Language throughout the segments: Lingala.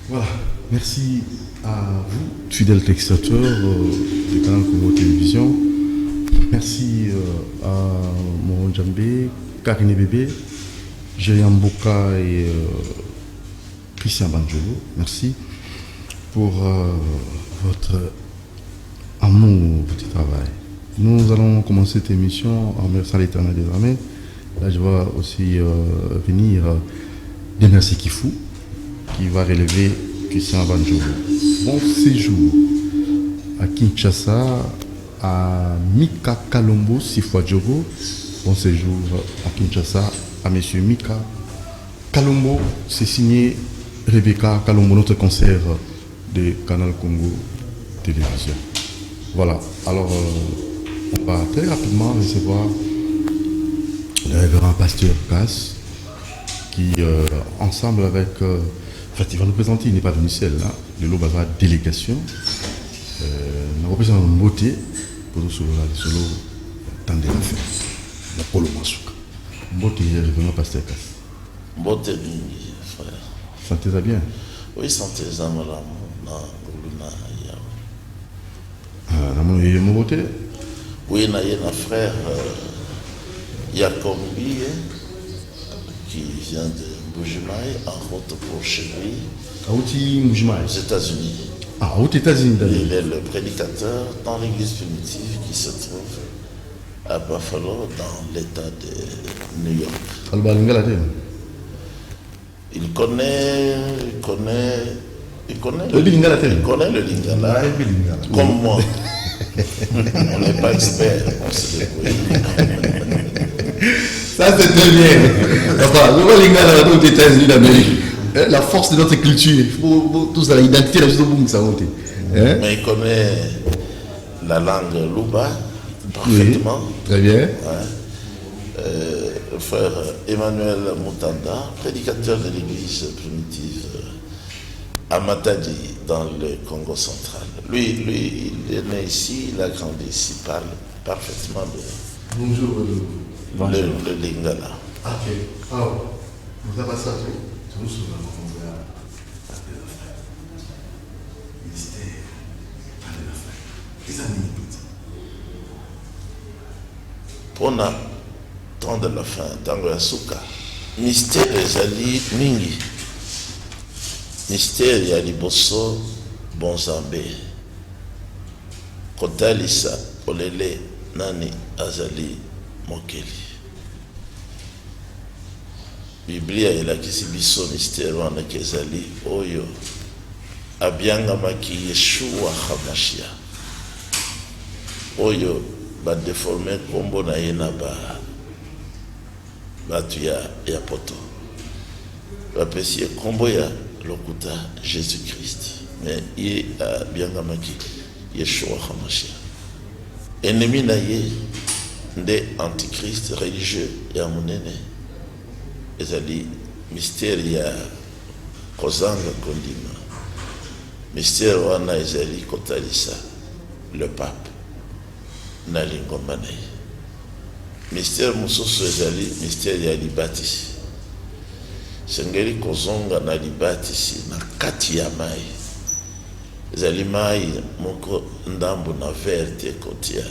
Voilà, merci à vous, fidèles téléspectateurs de Canal Congo Télévision. Merci à mon Djambé, Karine Bébé, Jérémy Mboka et Christian Banjolo. Merci pour votre amour, votre travail. Nous allons commencer cette émission en remerciant l'Éternel des armées. Là, je vais aussi venir Demersi Kifou, qui va relever Christian Banjolo. Bon séjour à Kinshasa, à Mika Kalombo Sifwadjogo. Bon séjour à Kinshasa à monsieur Mika Kalombo. C'est signé Rebecca Kalombo, notre concert de Canal Congo Télévision. Voilà, alors on va très rapidement recevoir le révérend pasteur Cass qui, ensemble avec... en fait, il va nous présenter, il n'est pas venu seul, hein, de l'Obaza délégation. Nous représentons Mboté pour nous sur le solo Tandé l'affaire, le Polo Masuka. Mboté, révérend pasteur Cass. Mboté, frère. Sentez-vous bien? Oui, sentez-vous bien. Oui, il y a un frère Yakombi qui vient de Mbujimaï en route pour chez lui aux États-Unis. Ah, aux États-Unis d'ailleurs. Il est le prédicateur dans l'église primitive qui se trouve à Buffalo dans l'État de New York. Il connaît le Lingala comme moi. On n'est pas expert, on se débrouille. Ça c'est très bien. Enfin, le Lingala aux États-Unis d'Amérique. La force de notre culture, tout ça, l'identité, la chose ça monte. Mais il connaît la langue Luba parfaitement. Oui, très bien. Ouais. Le frère Emmanuel Moutanda, prédicateur de l'église primitive à Matadi, dans le Congo central. Lui, il est né ici, il a grandi ici, il parle parfaitement le Lingala. Ok. Alors, vous avez ça, nous sommes pour na temps de la fin, tango ya suka, mystère ezali mingi. Mystère ya liboso bonzambe. Kotalisa olele nani azali mokeli. Biblia elakisi biso mystère wana kezali oyo abiangamaki Yeshua Hamashia. Oyo ba déformé kombo na ye na batu ya poto. Bapesi ye kombo ya lokuta Jésus-Christ. Mais ye abiangamaki Yeshua Hamashia. Ennemi na ye nde antichrist religieux ya monene. Ezali mystère ya kozanga kondima. Mystère wana ezali kotalisa le pape na lingomba na ye. Mystère mosusu ezali mystère ya libatisi. Sengeli kozonga na libatisi na kati ya mai. Ezali mai moko ndambo na verte kotia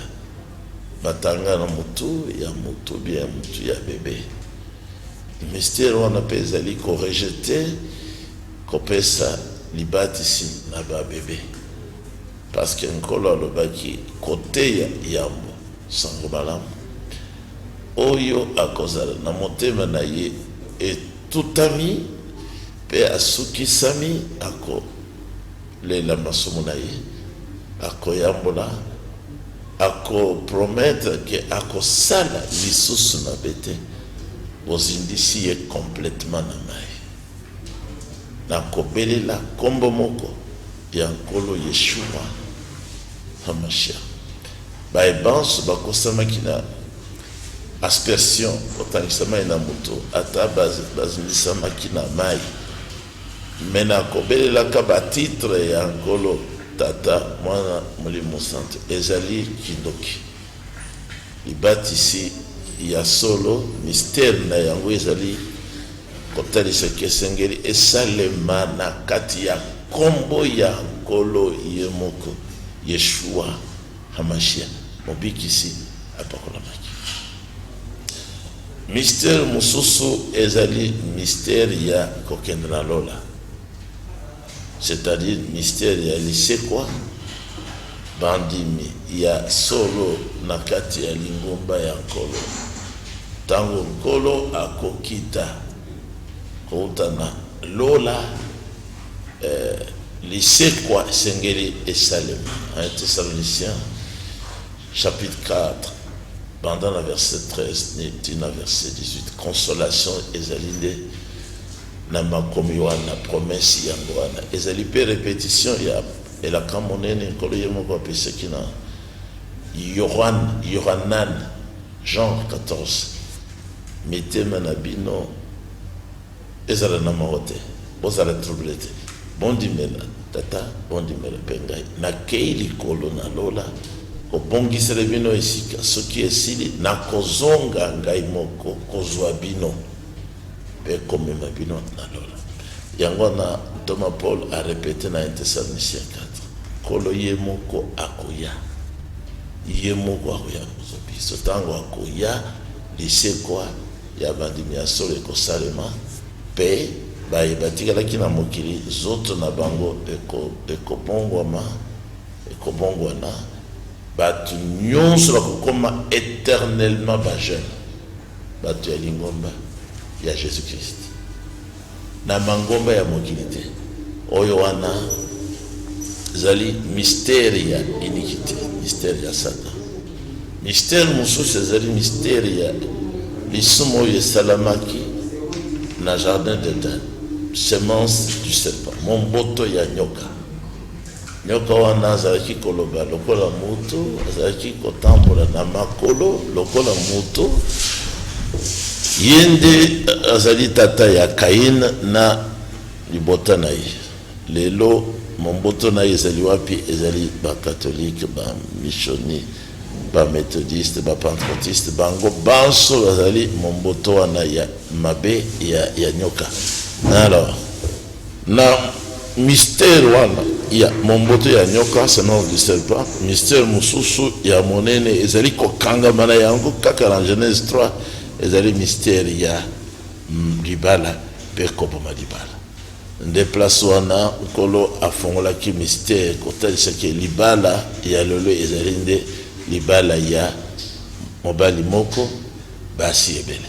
batanga na mutu ya mutu bien mutu ya bébé. Mystère wana pe ezali ko rejeter kopesa libatisi na ba bébé. Parce que nkolo alobaki kote ya yambo sango malamu oyo akozala na motema na ye etutami pe asukisami ako lela masomo na ye akoyambola ako promettre que akosala lisusu na bete bozindisi ye complètement na mai na kobelela kombo moko ya nkolo Yeshua Hamashia. Baebanso bakosamaki na aspersion otangisama na moto ata bazindisamaki na mai. Mena kobelelaka batitre ya nkolo tata mwana molimo santo ezali kindoki. Libatisi ya solo mystère na yango ezali kotalisa kesengeli esalema na kati ya kombo ya nkolo ye moko Yeshua Hamashia mobikisi apakolamaki. Mystère mosusu ezali mystère ya kokendela lola, c'est-à-dire mystère ya lisekwa bandimi ya solo na kati ya lingomba ya nkolo. Tango nkolo akokita kouta na lola lisekwa sengeli esalema. 1 Thessaloniciens chapitre 4 pendant la verset 13 tina verset 18, consolation ezalinde na makomi wana promesse yango wana ezali pe répétition ya elaka monene nkolo ye moko apesaki na Yohanan Jean 14, mitema na bino ezala na maote bozala troublé te, bondimela tata bondimela mpe ngai nakei likolo na lola kobongisela bino esika soki esili nakozonga ngai moko kozwa bino mpe komema bino na lola. Yango na Thomas Paul a répété na 1 Thessaloniciens 4, kolo ye moko akoya, ye moko akoya biso. Tango akoya lisekwa ya bandimi ya solo ekosalema mpe batikalaki na mokili zoto na bango ekobongwana batu nyonso bakokoma éternellement bajeune batu ya lingomba ya Jésus-Christ na mangomba ya mokili te. Oyo wana zali mystère ya iniquité, mystère ya Satan. Mystère mosusu ezali mystère ya lisumu oyo esalamaki na jardin d'Éden, semence du serpent, momboto ya nyoka. Nyoka wana azalaki koloba lokola mutu, azalaki kotambola na makolo lokola mutu. Yende azali tata ya Kain na libota na ye. Lelo momboto na ye ezali wapi? Ezali ba catholique, ba missioni, ba méthodiste, ba pentecôtiste, bango banso azali momboto wana ya mabe ya nyoka. Alors na mystère wana ya momboto ya nyoka, selon du serpent, mystère mususu ya monene ezali kokanga mana yango kaka na Genèse 3, ezali mystère ya libala pe kopoma libala. Nde place wana nkolo afongolaki mystère kotalisaki libala ya lolo ezali nde libala ya mobali moko basi ebele.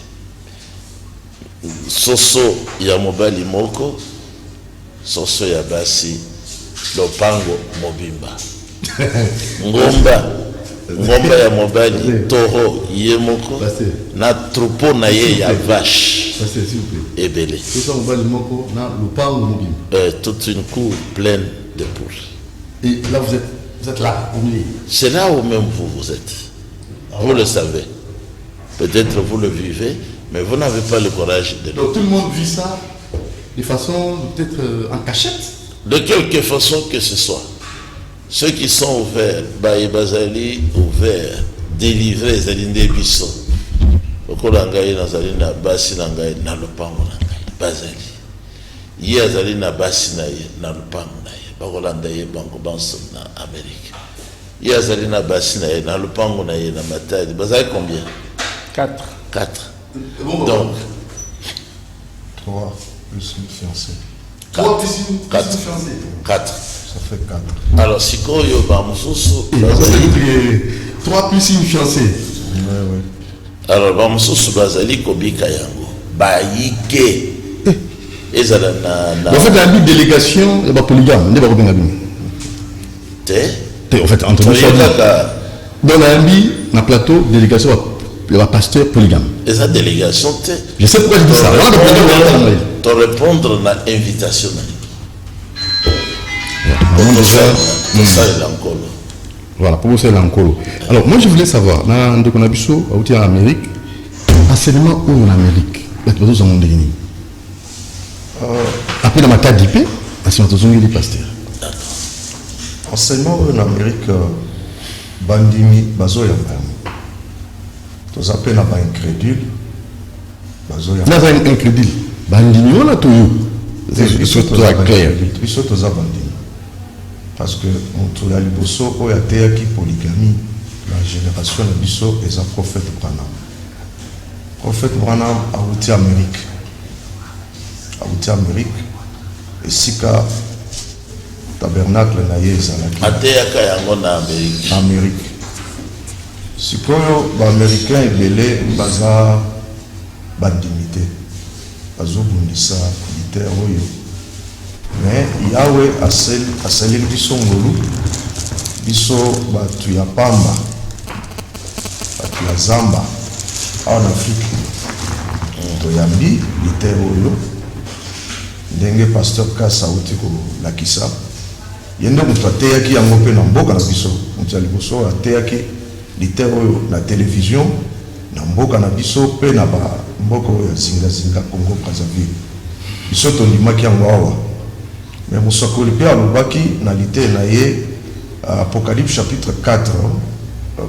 Soso ya mobali moko, soso ya basi lopango mobimba. Ngomba ya mobali toro ye moko na troupeau na ye ya vache ebele. Toute une cour pleine de poules. Et là vous êtes là au milieu. C'est là où même vous êtes. Vous le savez. Peut-être vous le vivez, mais vous n'avez pas le courage de le vivre. Donc tout le monde vit ça de façon peut-être en cachette. De quelque façon que ce soit. Ceux qui sont ouverts, bazali ouverts, délivrés, zalinde biso. Lokola ngai nazali na basi na ngai na lopango na ngai bazali. Ye azali na basi na ye na lopango na ye. Bakolanda ye bango banso na Amérique. Ye azali na basi na ye na lopango na ye na Matadi. Bazali combien? 4. Donc 3 plus une fiancée. 3 plus une fiancée. 4. Ça fait 4. Alors, si vous avez 3 plus une fiancée. Oui. Alors, Bamoussous Bazali Kobika Yango. Baïke. En fait, la délégation, il y a polygame. Il y a en fait, entre nous, dans la plateau, délégation, il y a pasteur polygame. Et sa délégation, je sais pourquoi je dis ça. Pour répondre à l'invitation. Voilà, pour vous c'est l'Ankolo. Alors moi je voulais savoir, dans le Konabiso, en Amérique, enseignement où en Amérique, après dans ma carte d'IP, enseignement des pasteurs. Enseignement en Amérique, bandimi bazo ya tous appellent là incrédule. Là incrédule. bandini wana to yo surtout clair biso toza bandini parce que moto ya liboso oyo ateyaki polygamie la génération na biso eza prophète Branham awuti Amérique esika tabernacle na ye ezalaki ateyaka yango na Amérique sikoyo baaméricain ebele baza bandimi te bazobundisa militaire oyo mais yawe asaleli biso ngolu biso batu ya pamba batu ya zamba awa na Afrique toyambi militaire oyo ndenge pasteur Kasa auti kolakisa ye nde moto ateyaki yango mpe na mboka na biso moto ya liboso oyo ateyaki militaire oyo na télévision na mboka na biso mpe na mboka oyo ya zingazinga Congo Brazzaville biso tondimaki yango awa mais mosakoli mpe alobaki na lite na ye Apocalypse chapitre 4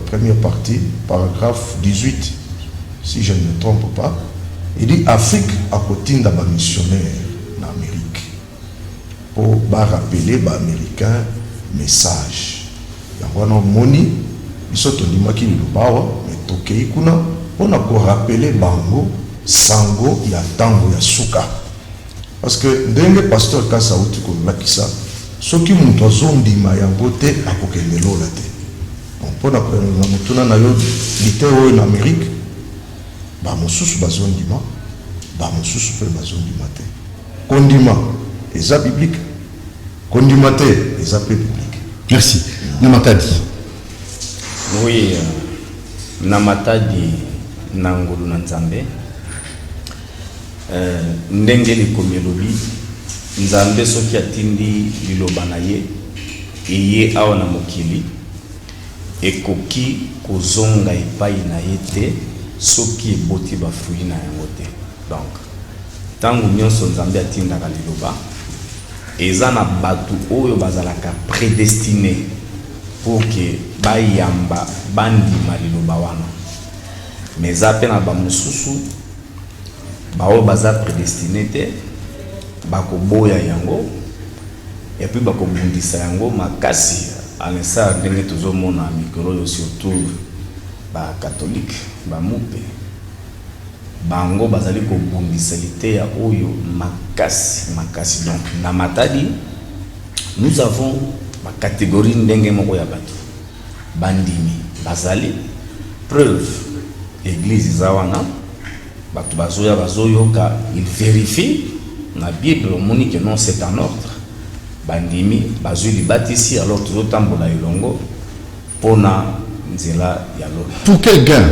première partie paragraphe 18 si je ne me trompe pas il dit Afrique a kotinda ba missionnaire na Amérique pour rappeler ba américain message yango na moni biso tondimaki lilobawa mais tokei kuna mpona korapele bango sango ya ntango ya suka parce que ndenge pasteur Kasa auti kolakisa soki moto azondima yango te akokende lola te mpona na motuna na yo lite oyo na Amérique bamosusu bazondima bamosusu mpe bazondima te kondima eza biblique kondima te eza mpe biblique. Merci. Namatadi. Oui, Namatadi nangulu na Nzambe ndenge likomi elobi Nzambe soki atindi liloba na ye eye awa na mokili ekoki kozonga epai na ye te soki eboti bafruit na yango te. Donc ntango nyonso Nzambe atindaka liloba eza na batu oyo bazalaka prédestiné pour que bayamba bandima liloba wana mais eza mpe na bamosusu baoyo baza prédestiné te bakoboya yango et puis bakobundisa yango makasi anesa ndenge tozomona mikolo oyo surtout bacatholique bamupe bango bazali kobundisa lite ya oyo makasi. Donc na Matadi nous avons ma catégorie ndenge moko ya bato bandimi bazali preuve église zawana bato bazoyoka il vérifie na Bible omoni que non c'est en ordre bandimi bazui libatisi alors tozotambola elongo pona nzela ya lola. Pour quel gain?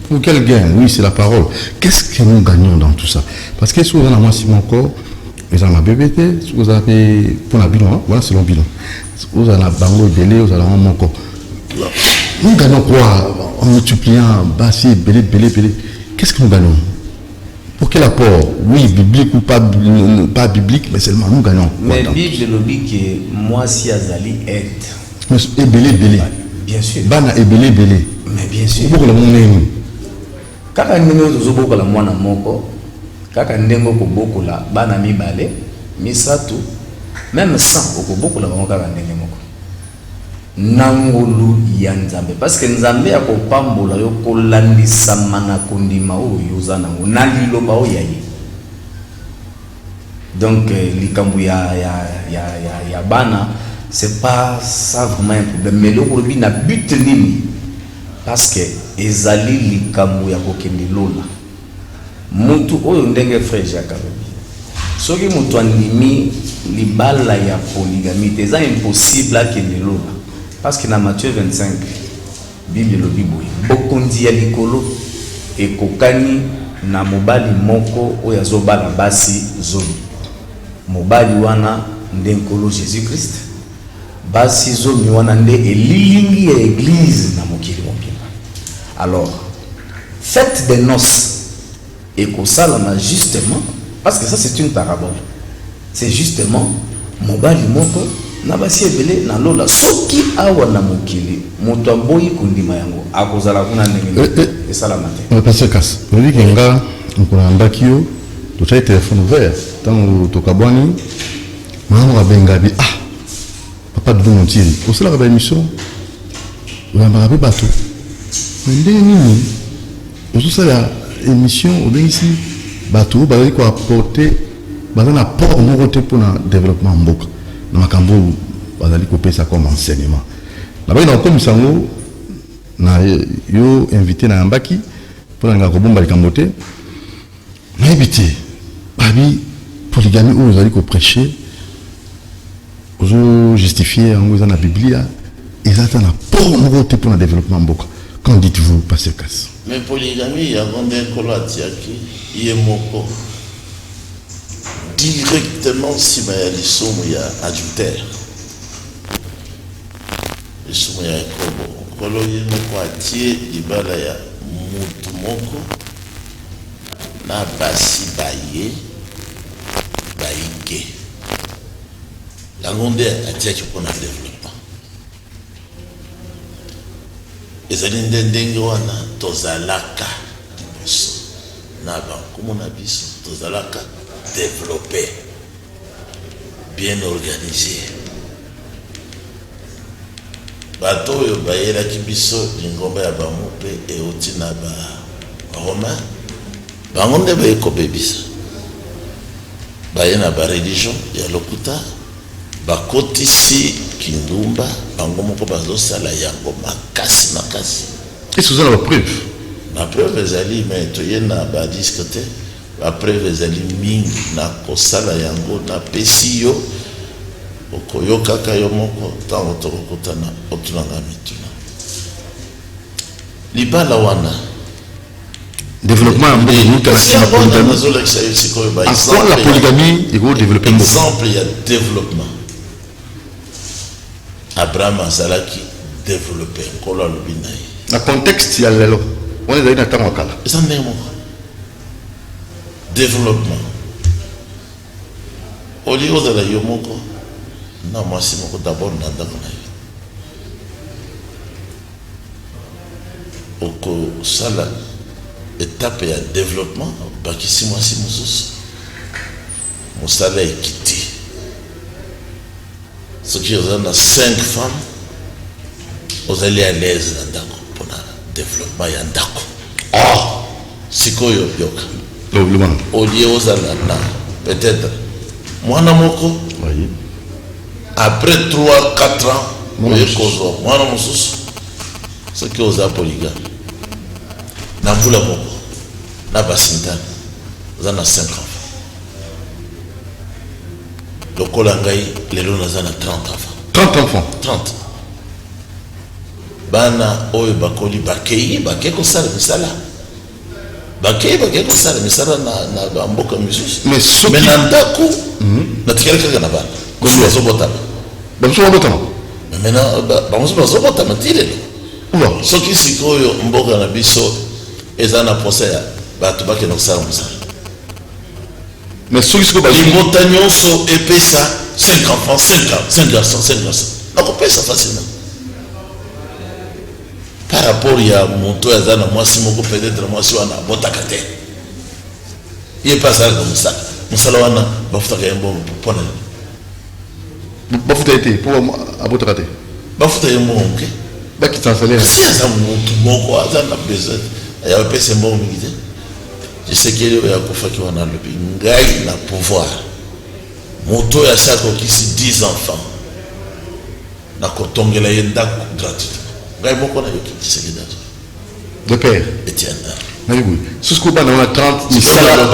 Pour quel gain? Oui, c'est la parole. Qu'est-ce que nous gagnons dans tout ça? Parce que si vous avez un si mon corps, vous avez un BBT, si vous avez pour la bilan, voilà, c'est le bilan. Vous avez un bango belé, vous avez un mon corps. Nous gagnons quoi en multipliant, bassi, belé. Qu'est-ce que nous gagnons? Pour quel apport? Oui, biblique ou pas biblique, mais seulement nous gagnons. Mais Bible le dit que moi si azali aide. Mais et belé. Bien sûr. Bana et belé. Mais bien sûr. Pour le monde. Kaka ndenge tozobokola mwana moko kaka ndenge kobokola bana mibale misato même 100 okobokola bango kaka ndenge moko nangolu ya Nzambe parce que Nzambe akopambola yo kolandisa mana kondima oyo ozana na liloba oyo yaye. Donc likambu ya bana c'est pas ça vraiment un problème mais le kolobi na but nini parce que ezali likambu ya kokende lola mutu oyo ndenge frère Jacques alobi soki mutu andimi libala ya polygamie eza impossible akende lola parce que na Matthieu 25 Bible lobi boye bokondi ya likolo ekokani na mobali moko oyo azobala basi zomi mobali wana nde nkolo Jésus Christ basi zomi wana nde elilingi ya église na mokili mobimba. Alors fête des noces et kosalama justement parce que ça c'est une parabole, c'est justement mobali moko na basi ebele na lola soki awa na mokili moto aboyi kondima yango akozala kuna ndenge esalama te. Parce que Kas, on dit que nga nkolanda kiyo tu as téléphone ouvert tant to kabwani maman bengabi papa de mon tiri au cela la émission on a marqué bateau ndeni tout ça la émission au bien ici bateau ba ko apporter bazana port mon côté pour le développement mboka na makambo bazali ko pesa comme enseignement là-bas dans comme sango na yo invité na mbaki pour nga ko bomba likambote na éviter babi polygamie où vous allez ko prêcher vous justifier en vous dans la Bible et ça na pour mon côté pour le développement mboka. Qu'en dites-vous, Pasteur Cass? Mais polygamie, il y a un colatiaki, il y a moko. Directement, si il y a adultère. Il y a kobo. Kolo il y a quartier, il y a mutu moko. Na basi baye, baike. La gonde a dit qu'on a développement. ezali ndenge wana tozalaka liboso na bankumu na biso tozalaka développé bien organisé bato oyo bayelaki biso lingomba ya bango mpe euti na baromain bango nde bayekobebisa baye na bareligion ya lokuta bakotisi kindumba bango moko bazosala yango makasi. Est-ce que vous avez la preuve? La preuve ezali mais toye na badiscuter la preuve ezali mingi na kosala yango na pesi yo okoyokaka yo moko ntango tokokutana otunanga mituna libala wana développement en la polygamie et développer exemple il y a développement. Abraham azalaki développé kolo alobi na ye na contexte ya lelo on ezali na ntango kala eza ndenge moko développement oli ozala yo moko na mwasi moko d'abord na ndako na ye okosala étape ya développement bakisi mwasi mosusu mosala ekiti soki oza na 5 femmes ozali à l'aise na ndako mpona développement ya ndako sikoyo yoka olie ozala na peut-être mwana moko après 3-4 ans oye kozwa mwana mosusu soki oza polygame na mbula moko na basintana oza na 5 ans lokola ngai lelo naza na 30 enfants 30 bana oyo bakoli bakei bake kosala misala bakei kosala misala na bamboka misusu mais na ndako natikali kaka na bana kosi bazobotama bango bazobotama ti lelo soki sikoyo mboka na biso eza na procès ya bato bakenda kosala mosala mais ceux qui sont pas libota nyonso epesa 5 enfants 5 garçons nakopesa facilement par rapport ya moto aza na mwasi moko peut-être mwasi wana abotaka te ye mpe azalaka mosala wana bafutaka ye mbongo mpona bafuta ye te mpo abotaka te bafuta ye mbongo ke bakita salaire si aza motu moko aza na besoin ya bapesa ye mbongo mingi te jisekeli oyo akufaki wana alobi ngai na pouvoir moto oyo asi akokisi 10 enfants nakotongela ye ndako gratuitement ngai moko nayoki jisekeli azo de père Etienne nayebi susiko bana wana 30 misala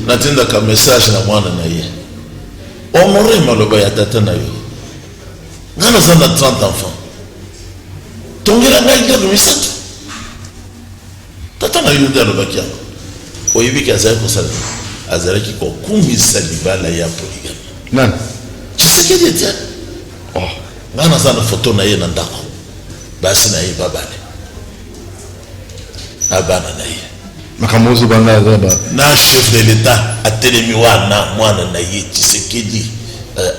natindaka message na mwana na ye honore maloba ya tata na yo ngai naza na 30 enfants tongela ngai ngalo misato tata na yo nde alobaki yango oyebiki azalaki kosala azalaki kokumisa libala ya polygame nani Tshisekedi Etienne ngai naza na foto na ye na ndako basi na ye babale na bana na ye makambo ozobanga azaba na chef de l'état atelemi wana mwana na ye Tshisekedi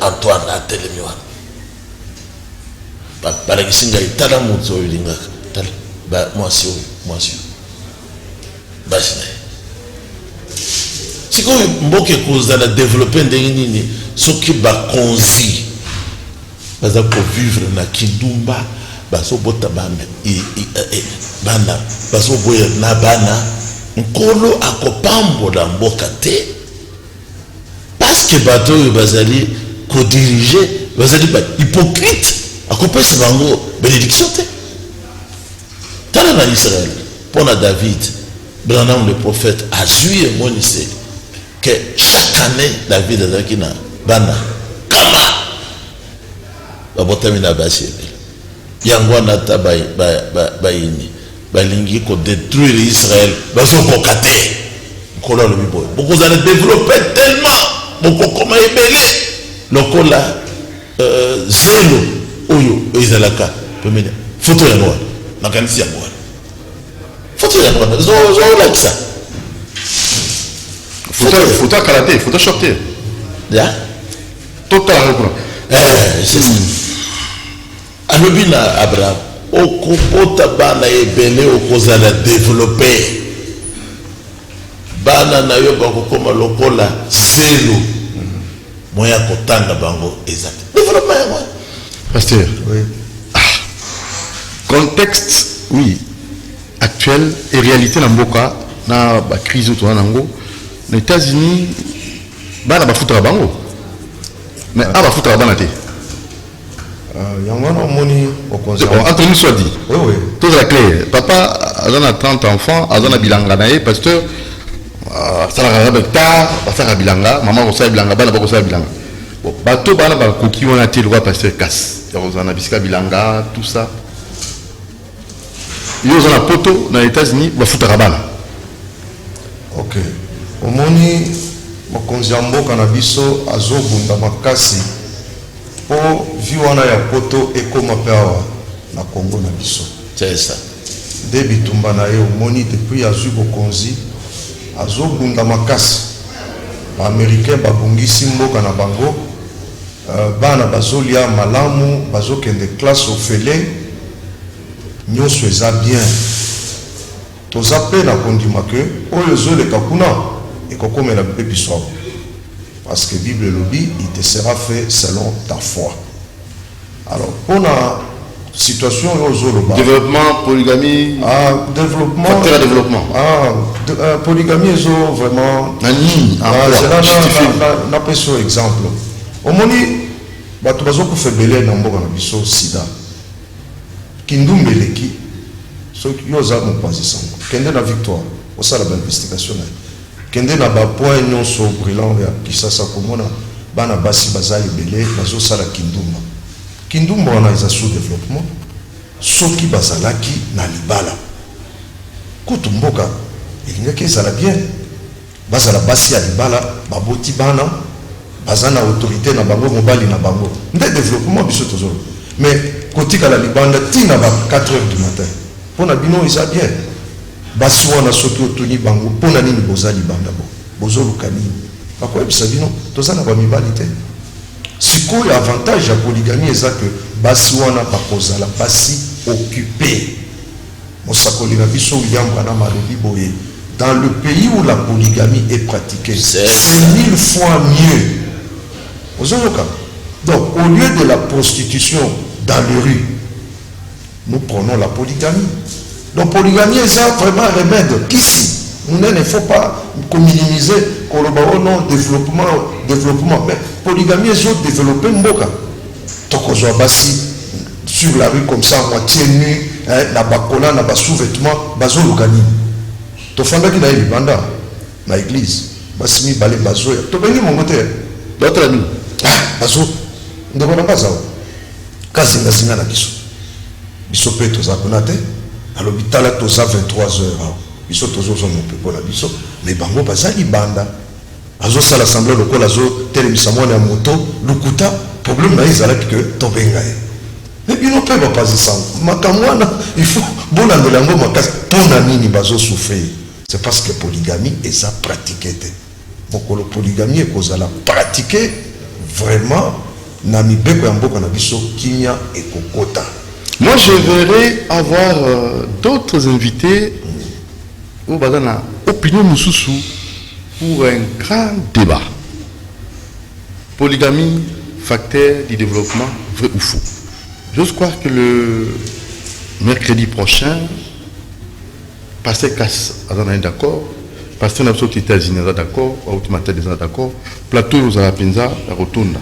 Antoine atelemi wana balakisi ngai tala moto oyo lingaka tala mwasi oyo basi na ye sikoyo mboka ekozala développe ndenge nini soki bakonzi baza kovivre na kindumba bazobota bana bazoboya na bana nkolo akopambola mboka te parce que bato oyo bazali kodirige bazali bahypocrite akopesa bango bénédiction te tala na Israël mpo na David Branham le prophète azwi emonise que chaque année David azalaki na bana kama babotami na basi ebele yango wana ata bayini balingi kodétruire Israël bazokoka te nkolo alobi boye bokozala développe tellement bokokoma ebele lokola zelo oyo ezalaka pemene foto yango wana nakanisi yango wana foto yango wana zolakisa Photo à karaté, photo shorté. Ya? Total. C'est ça. Alobi na Abraham, okopota bana ebele okozala développer. Bana na yo bakokoma lokola zelo. Moya kotanga bango exact. Développement moi. Pasteur. Oui. Contexte, oui, actuel et réalité dans Mboka, na ba crise autour nango. Les États-Unis, bana ba foutra bango. Mais ah ba foutra bana te. Yangwana moni okonza. Entre nous soit dit. Oui oui. Tout la clé. Papa a 30 enfants, a bilanga nae pasteur ça la avec ta, ça bilanga, maman ko sa bilanga, bana ba ko sa bilanga. Bon, bato bana ba koki on a été le roi pasteur casse. On a bisika bilanga, tout ça. Ils ont un poto dans les États-Unis, ba foutra bana. Ok. Omoni mokonzi ya mboka na biso azobunda makasi po vi wana ya poto ekoma pe awa na Kongo na biso. C'est ça. Nde bitumba na ye omoni depuis azwi bokonzi azobunda makasi baaméricain babungisi mboka na bango bana bazolia malamu bazokende classe orphelin nyonso eza bien toza pe na kondima ke oyo ezoleka kuna ekokomela mpe biso awa parce que Bible elobi il te sera fait selon ta foi. Alors mpona situation oyo ozoloba Développement, polygamie, développement facteur à développement. Polygamie ezo vraiment Nani, na peso exemple omoni bato bazokufa ebele na mboka na biso sida kindumba eleki soki yo oza mopanzi sango kende na victoire osala bainvestigation na ye kende na bapoint nyonso brillant ya kisasa komona bana basi baza ebele bazosala kindumba wana eza sous développement soki bazalaki na libala kutu mboka elingaki ezala bien bazala basi ya libala baboti bana baza na autorité na bango mobali na bango nde développement biso tozolo mais kotikala libanda tina ba 4 heures du matin pona bino eza bien basi wana soki otuni bango pona nini boza libanda bozoluka nini bakoyebisa bino toza na bamibali te sikoyo avantage ya polygamie eza ke basi wana bakozala basi occupé mosakoli na biso William Branham alobi boye dans le pays où la polygamie est pratiquée c'est 1000 fois mieux ozoloka donc au lieu de la prostitution dans les rues nous prenons la polygamie. Donc polygamie est vraiment un remède. Ici, il ne faut pas minimiser non développement. Mais polygamie est développé mboka. Donc on soit bassi sur la rue comme ça, moitié nu, na bakola, na sous-vêtements, bazo lukani. To fanda ki na libanda na église. Basimi balé bazo. To bengi mon côté. D'autres amis. Bazo. Ndeko na bazo. Kazi ngasinga na biso. Biso pe toza kuna te alobi tala toza 23 heures biso tozozo mopepo na biso mais bango baza libanda azosala assemblée lokola azotelemisa mwana ya moto lukuta problème na ye ezalaki ke tobenga ye mais bino mpe bapazisa makambo wana il faut bolandela yango makasi mpona nini bazosouffrir c'est parce que polygamie eza pratiqué te mokolo polygamie ekozala pratiqué vraiment na mibeko ya mboka na biso kimia ekokota. Moi, je verrais avoir d'autres invités au bazana opinion mususu pour un grand débat. Polygamie, facteur du développement, vrai ou faux? J'ose croire que le mercredi prochain, Pasteur Cass est d'accord, Pasteur Napso qui est d'accord, Automata est d'accord, Plateau aux Alapenza, la Rotunda.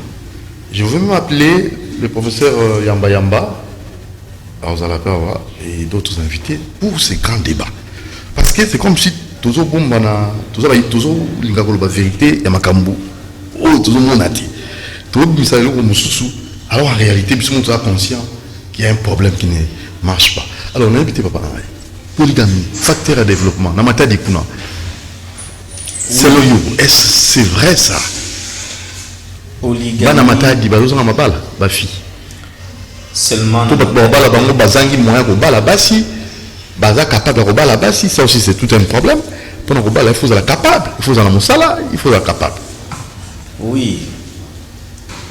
Je veux même appeler le professeur Yamba Yamba, et d'autres invités pour ces grands débats. Parce que c'est comme si tous la vérité, Yamakambu, tous monati. Alors en réalité, nous sommes conscients qu'il y a un problème qui ne marche pas. Alors on a invité Papa Namaï. Polygamie, facteur de développement, Namata Dikuna. C'est le yo. Est-ce que c'est vrai ça? Polygamie. Namata di bazosa mabala, ba fille. Seulement. Tout le bala bango bazangi moyen ko bala basi, baza capable ko bala basi, ça aussi c'est tout un problème. Pendant ko bala il faut être capable, il faut être musala, il faut être capable. Oui.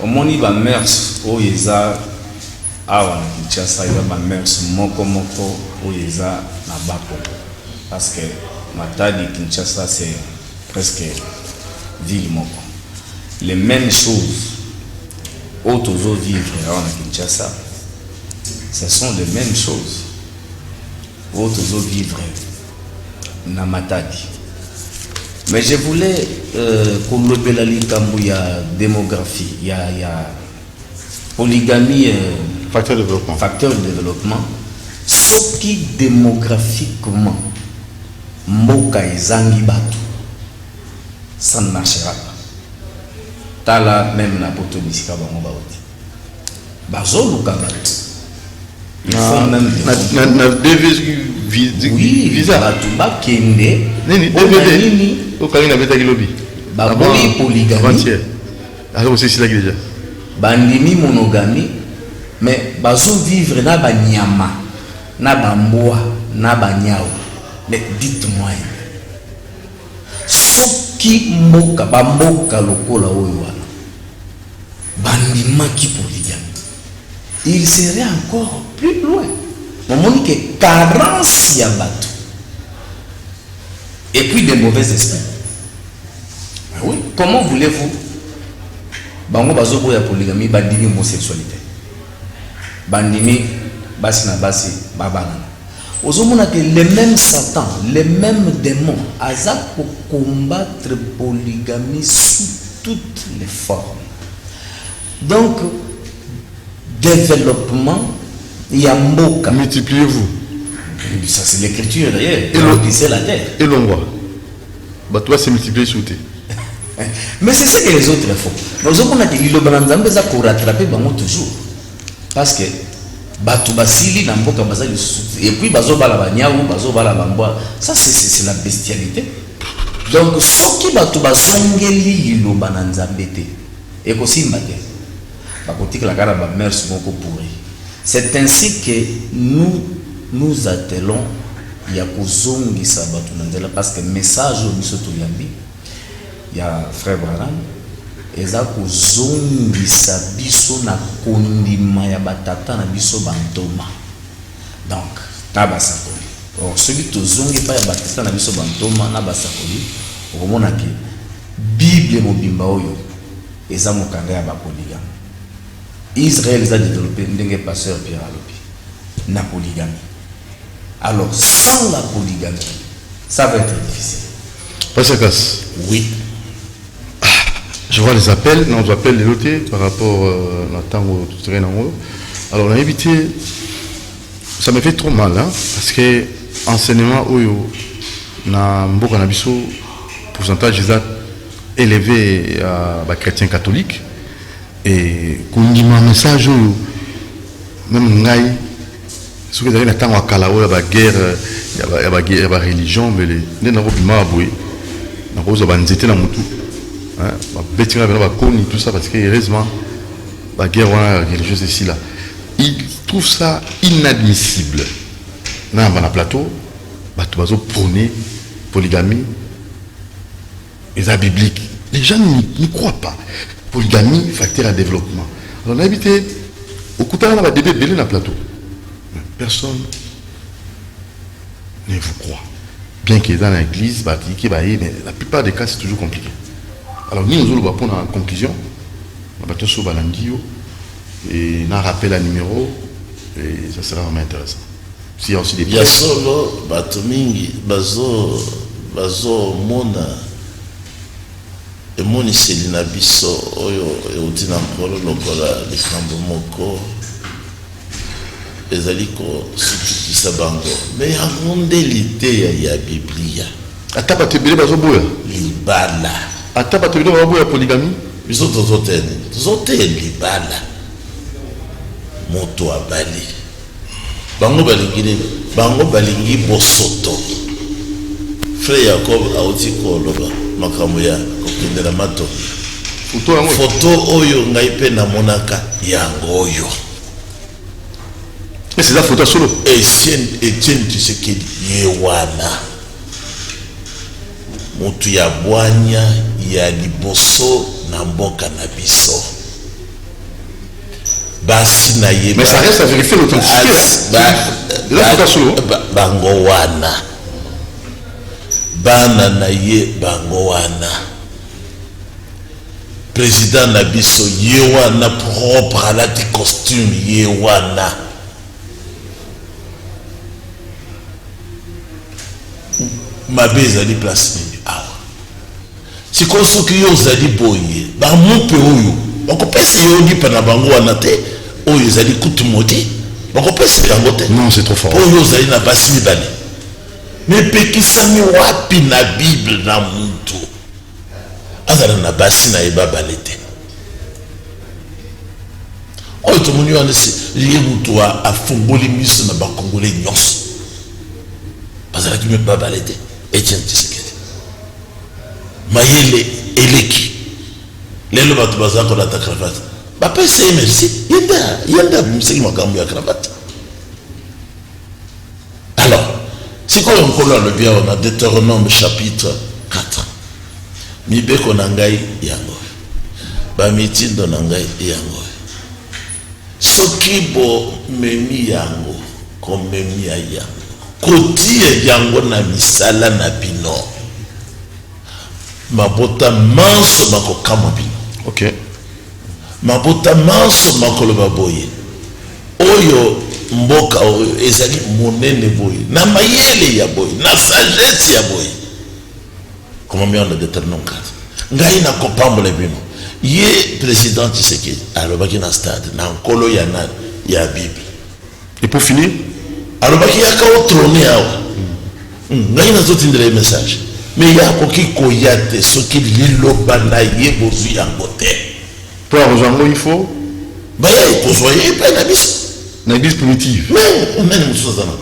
Au moni ba mers o yeza awa na Kinshasa eza ba mers moko o yeza na bako parce que Matadi Kinshasa c'est presque ville moko. Les mêmes choses autres vivre awa na Kinshasa, ce sont les mêmes choses autres vivre na Matadi. Mais je voulais qu'on le la démographie, il y a polygamie, Facteur de développement. Facteur de développement. Ce qui démographiquement, Mboka et Zangi Batu, ça ne marchera pas. Tala même na poto misika bango baoti. Bazo luka batu. Il faut même oui, visa. Batu ba kende. Nini, au Kari na beta kilobi. Baboli polygamie. Alors aussi c'est là déjà. Bandimi monogamie, mais bazo vivre na banyama, na bamboa, na banyao. Mais dites-moi, ce qui moka bamboka lokola oyo wana, bandima qui polygamie, il serait encore plus loin. Mon que carence ya bateau. Et puis des mauvais esprits. Oui, comment voulez-vous? Bango bazo boya polygamie, bandimi homosexualité. Bandimi basi na basi babana. Ozomona que les mêmes Satan, les mêmes démons, aza pour combattre polygamie sous toutes les formes. Donc, développement, il y a mboka. Multipliez-vous. Ça c'est l'écriture d'ailleurs. Et remplissez la terre. Et l'on voit. Bah toi c'est multiplié sous tes. Mais c'est ce que les autres font. Nous avons dit que le ça pour rattraper toujours. Parce que batu basili na mboka bazali et puis bazo bala banyaou bazo bala bamboa, ça c'est la bestialité. Donc ce qui batu bazongeli lilo bananzambete et aussi mbate bakoti la cara ba mère moko pourri. C'est ainsi que nous attelons ya kozongisa batu nanzela parce que message au biso to yambi ya frère Branham eza kozongisa biso na kondima ya batata na biso bantoma. Donc na basakoli. Or celui tozongi pa ya batata na biso bantoma na basakoli okomona ke Bible mobimba oyo eza mokanda ya bapolygamie. Israël a développé ndenge pasteur Pierre alobi na polygamie. Alors sans la polygamie, ça va être difficile. Pasteur Cass. Oui. Je vois les appels, non, on appelle les lotés par rapport à temps où tout serait en haut. Alors on a évité, ça me fait trop mal, hein, parce que enseignement oyo na mboka na biso pourcentage élevé à chrétiens catholiques et kondima message oyo même ngai ce que na temps wakala oyo ba guerre ya ba religion mais les na robima boy na cause ba nzete na mutu. Tout ça parce que heureusement la guerre religieuse ici là ils trouvent ça inadmissible dans le plateau tu vas prôner polygamie et ça biblique les gens n'y croient pas polygamie facteur à développement alors on a évité au coup on a des bébés dans le plateau personne ne vous croit bien qu'il est dans l'église, mais la plupart des cas, c'est toujours compliqué. Alors, nous allons prendre en conclusion, on va tout sur Balandio, et on rappelle un numéro, et ça sera vraiment intéressant. S'il y a aussi des pièces. Il y a solo, Batomingi, Bazo, Mona, et Moni Selina Bisso, Oyo, et Outina Kolo, Lokola, Likambo Moko, ezaliko suki sabango mais ya mondelité ya biblia ataba tebele bazoboya libala ataba tebele bazoboya polygamie biso tozote libala moto abali bango balingi bosoto frère Jacob auti koloba makambo ya kokendela mato foto oyo ngai pe namonaka yango oyo. Mais c'est la photo solo. Etienne Tshisekedi yewana mutu ya bwanya ya liboso na mboka na biso basi na ye. Mais ça reste à vérifier l'authenticité. La photo solo. Bango wana bana na ye bango wana président na biso yewana propre alati costume yewana. Mabe ezali place nini awa sikoyo soki yo ozali boye bamope oyo bakopesa yo lipa na bango wana te oyo ezali kutu modi bakopesa yango te. Non, c'est trop fort. Oyo ozali na basi mibale mepekisami wapi na bible na muntu azala na basi na ye babale te oyo tomoni wana ye mutu afungoli miso na bakongole nyonso bazalaki me babale te. Etienne Tshisekedi mayele eleki lelo bato baza kolata cravate bapesa ye merci yenda bimiseki makambo ya cravate. Alors sikoyo nkolo alobi awa na Deutéronome chapitre 4 mibeko na ngai yango bamitindo na ngai yango soki bomemi yango komemi ya yango kotia yango na misala na bino mabota manso makokama bino. Ok. Mabota manso makoloba boye oyo mboka oyo ezali monene boye na mayele ya boye na sagesse ya boye comme on a Deutéronome 4 ngai na kopambola bino ye président Tshisekedi alobaki na stade na nkolo ya Bible. Et pour finir alobaki yaka otrone awa ngai nazotindela ye message mais yakoki koya te soki liloba na ye bozwi yango te. pour rejoindre il faut baya ekozwa ye epai na biso na église primitive. mais nani mosusu aza nano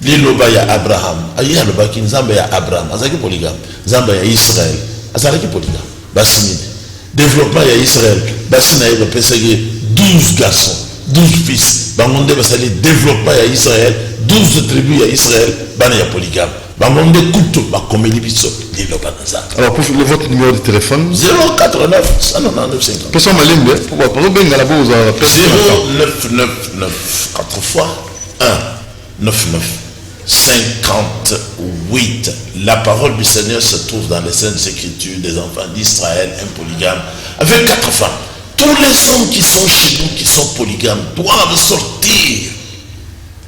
liloba ya Abraham ye alobaki nzambe ya Abraham azalaki polygame nzambe ya Israel azalaki polygame basi mine développement ya Israel basi na ye bapesaki 12 garçons 12 fils bangonde basali développement ya Israël 12 tribus ya Israël bana ya polygame bangonde kutu bakomeli biso liloba na nzambe. Alors pour votre numéro de téléphone 089 199 50 question malembe pour benga la boza 0999 4 fois 1 99 58. La parole du Seigneur se trouve dans les Saintes Écritures des enfants d'Israël, un polygame avec 4 femmes. Tous les hommes qui sont chez nous, qui sont polygames, doivent sortir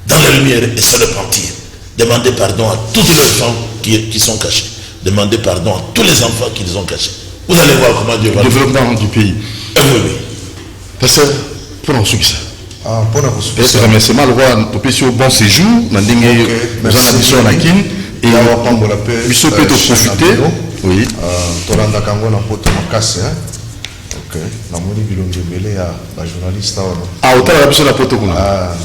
dans la lumière et se repentir. Demandez pardon à toutes les femmes qui sont cachées. Demandez pardon à tous les enfants qu'ils ont cachés. Vous allez voir comment Dieu va le développement du pays. Oui. Pasteur, pour un succès. Ah, pour un succès. Et remerciement le roi pour au bon séjour. Dans mission à Kin et Bissot peut profiter. Oui. Tolanda Kango na poto makase. Ok. Na moni bilonge belé ya ba journaliste awa. Ah, autant la Bissot na poto kuna. Ah,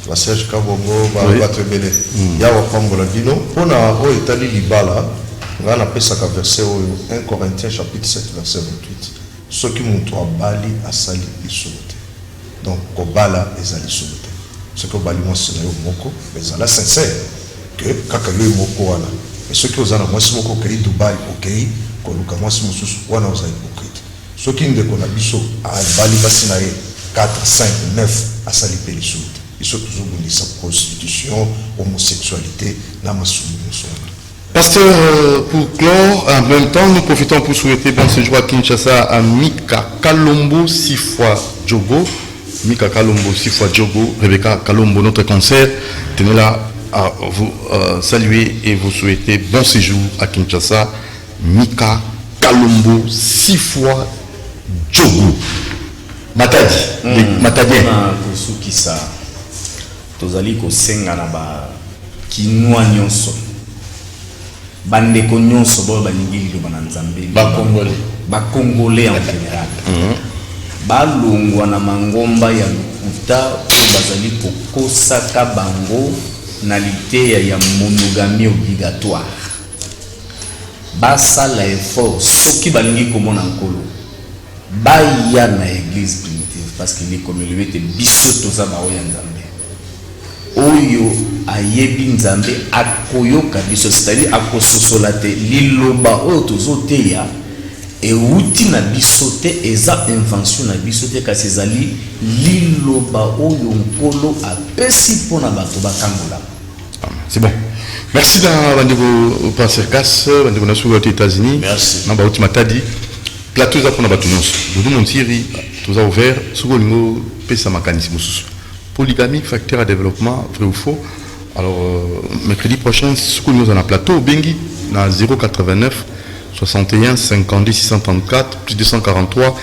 la Serge Kabongo ba trebele. Ya wa pambola bino pona o etali libala. Ngana pesa ka verset oyo 1 Corinthiens chapitre 7 verset 28. Ce qui mutu abali asali isolote. Donc kobala ezali isolote. Ce que bali mo sena yo moko ezala sincère que kaka yo moko wana. Et ce que ozana mo moko kei Dubai okei ko luka mo mususu wana oza hypocrite. Ce qui ndeko na biso abali basi na ye 4 5 9 asali pe isolote. ils sont toujours bondissa prostitution, homosexualité, na masumi Pasteur, pour clore, en même temps, nous profitons pour souhaiter bon séjour à Kinshasa à Mika Kalombo 6 fois Djogo. Mika Kalombo 6 fois Djogo. Rebecca Kalombo, notre concert. Tenez là à vous saluer et vous souhaiter bon séjour à Kinshasa. Mika Kalombo 6 fois Djogo. Matadi. Matadien. Kosukisa. Tozali kosenga na ba kinwa nyonso. Bandeko nyonso bo balingi liloba na Nzambe. Ba Congolais en général. Balongwa na mangomba ya lukuta bazali kokosaka bango na liteya ya monogamie obligatoire. Basala effort soki balingi komona nkolo. Baya na église primitive parce qu'il est comme le vete biso toza ba oya Nzambe. Oyo ayebi Nzambe akoyoka biso, c'est-à-dire akososola te liloba oyo tozoteya euti na biso te eza invention na biso te kasi ezali liloba oyo nkolo apesi mpona bato bakangola. C'est bon. Merci dans Pasteur Cass, dans les États-Unis. Merci. Dans le Matadi. Plateau za pour nabatu nyonso. Nous mon tiri, tout a ouvert sur le niveau pesa mécanisme sous. Polygamie, facteur à développement, vrai ou faux. Alors mercredi prochain, sur nous on a plateau Bengi dans 089 61 52 634 plus 243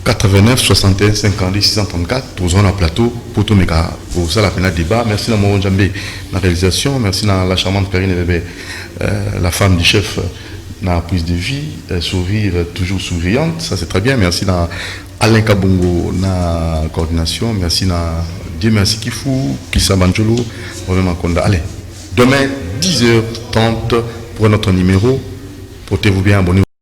89 61 52 634. Tous on a plateau pour tout méga pour ça la peine débat. Merci à mon Djambé la réalisation. Merci à la charmante Karine Bébé, la femme du chef. La prise de vie, sourire, toujours souriante, ça c'est très bien. Merci à Alain Kabongo, la coordination. Merci à Dieu merci Kifou, Kissa Banjolo, vraiment Konda. Allez, demain 10h30 pour notre numéro. Portez-vous bien, abonnez-vous.